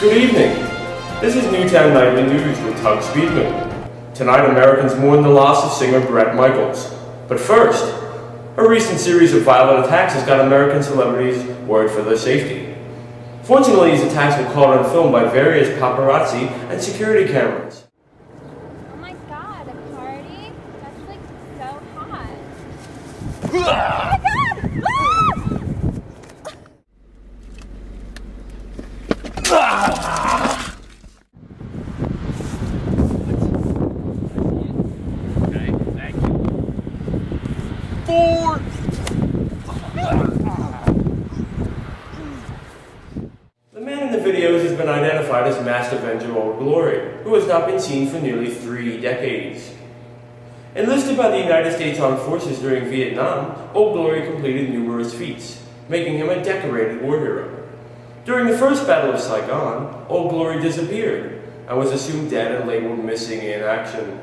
Good evening. This is Newtown Nightly News with Tug Speedman. Tonight, Americans mourn the loss of singer Bret Michaels. But first, a recent series of violent attacks has got American celebrities worried for their safety. Fortunately, these attacks were caught on film by various paparazzi and security cameras. Oh my god, a party? That's like so hot. Oh my god! Okay, thank you. 4! The man in the videos has been identified as Masked Avenger Old Glory, who has not been seen for nearly 3 decades. Enlisted by the United States Armed Forces during Vietnam, Old Glory completed numerous feats, making him a decorated war hero. During the first Battle of Saigon, Old Glory disappeared and was assumed dead and labeled missing in action.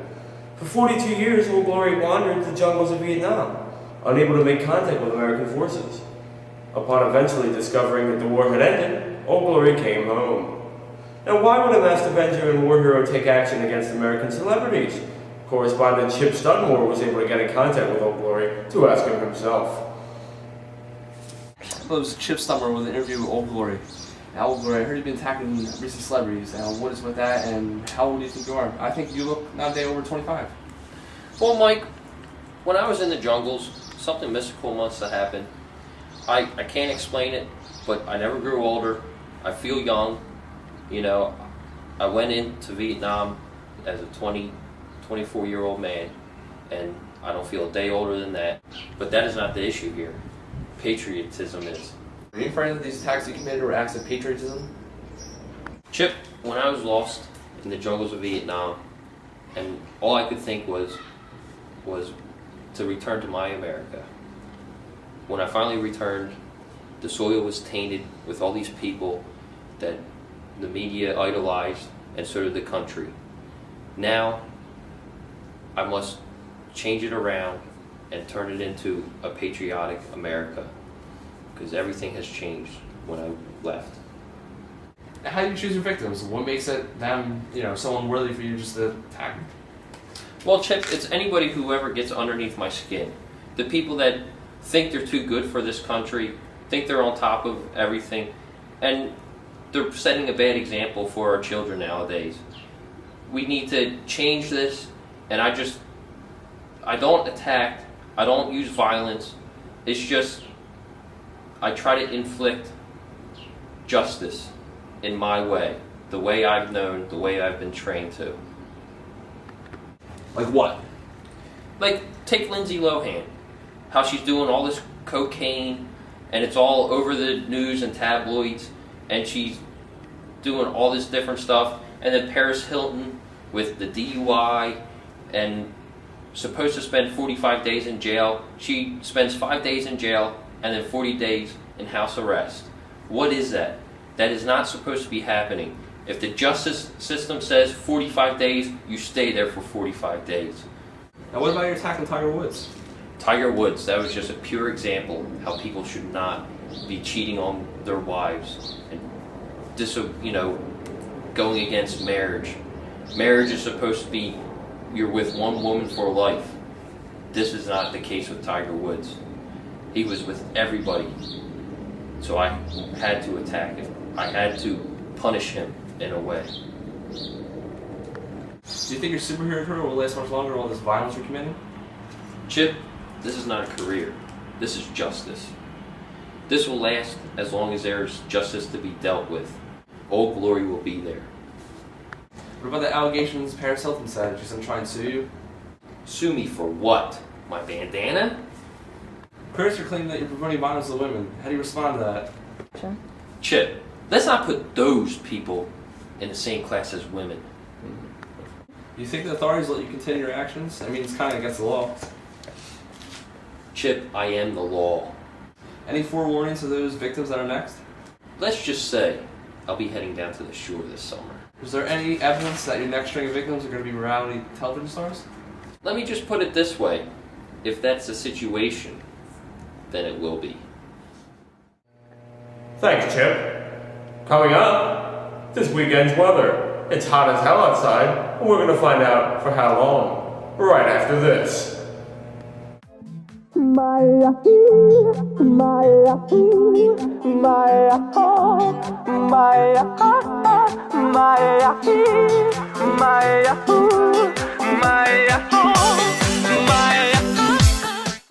For 42 years, Old Glory wandered the jungles of Vietnam, unable to make contact with American forces. Upon eventually discovering that the war had ended, Old Glory came home. Now, why would a Masked Avenger and war hero take action against American celebrities? Correspondent Chip Studmore was able to get in contact with Old Glory to ask him himself. It was Chip Studmore with an interview with Old Glory. Now, Old Glory, I heard you've been attacking recent celebrities. What is with that, and how old do you think you are? I think you look nowadays over 25. Well, Mike, when I was in the jungles, something mystical must have happened. I can't explain it, but I never grew older. I feel young. You know, I went into Vietnam as a 24-year-old man, and I don't feel a day older than that. But that is not the issue here. Patriotism is. Are you afraid that these attacks you committed were acts of patriotism? Chip, when I was lost in the jungles of Vietnam, and all I could think was to return to my America. When I finally returned, the soil was tainted with all these people that the media idolized, and so did the country. Now, I must change it around and turn it into a patriotic America, because everything has changed when I left. How do you choose your victims? What makes it them, so unworthy for you just to attack them? Well, Chip, it's anybody who ever gets underneath my skin. The people that think they're too good for this country, think they're on top of everything, and they're setting a bad example for our children nowadays. We need to change this, and I don't attack, I don't use violence. It's just, I try to inflict justice in my way, the way I've known, the way I've been trained to. Like what? Like, take Lindsay Lohan, how she's doing all this cocaine, and it's all over the news and tabloids, and she's doing all this different stuff, and then Paris Hilton with the DUI, and supposed to spend 45 days in jail. She spends 5 days in jail, and then 40 days in house arrest. What is that? That is not supposed to be happening. If the justice system says 45 days, you stay there for 45 days. Now what about your attack on Tiger Woods? Tiger Woods, that was just a pure example how people should not be cheating on their wives and going against marriage. Marriage is supposed to be you're with one woman for life. This is not the case with Tiger Woods. He was with everybody. So I had to attack him. I had to punish him in a way. Do you think your superhero career will last much longer, all this violence you're committing? Chip, this is not a career. This is justice. This will last as long as there's justice to be dealt with. Old Glory will be there. What about the allegations Paris Hilton said? She's going to try and sue you? Sue me for what? My bandana? Critics are claiming that you're promoting violence to women. How do you respond to that? Sure. Chip, let's not put those people in the same class as women. Do you think the authorities let you continue your actions? I mean, it's kind of against the law. Chip, I am the law. Any forewarnings to those victims that are next? Let's just say I'll be heading down to the shore this summer. Is there any evidence that your next string of victims are going to be reality television stars? Let me just put it this way. If that's the situation, then it will be. Thanks, Chip. Coming up, this weekend's weather. It's hot as hell outside, and we're gonna find out for how long. Right after this. Maya, Maya, Maya, Maya, Maya, Maya,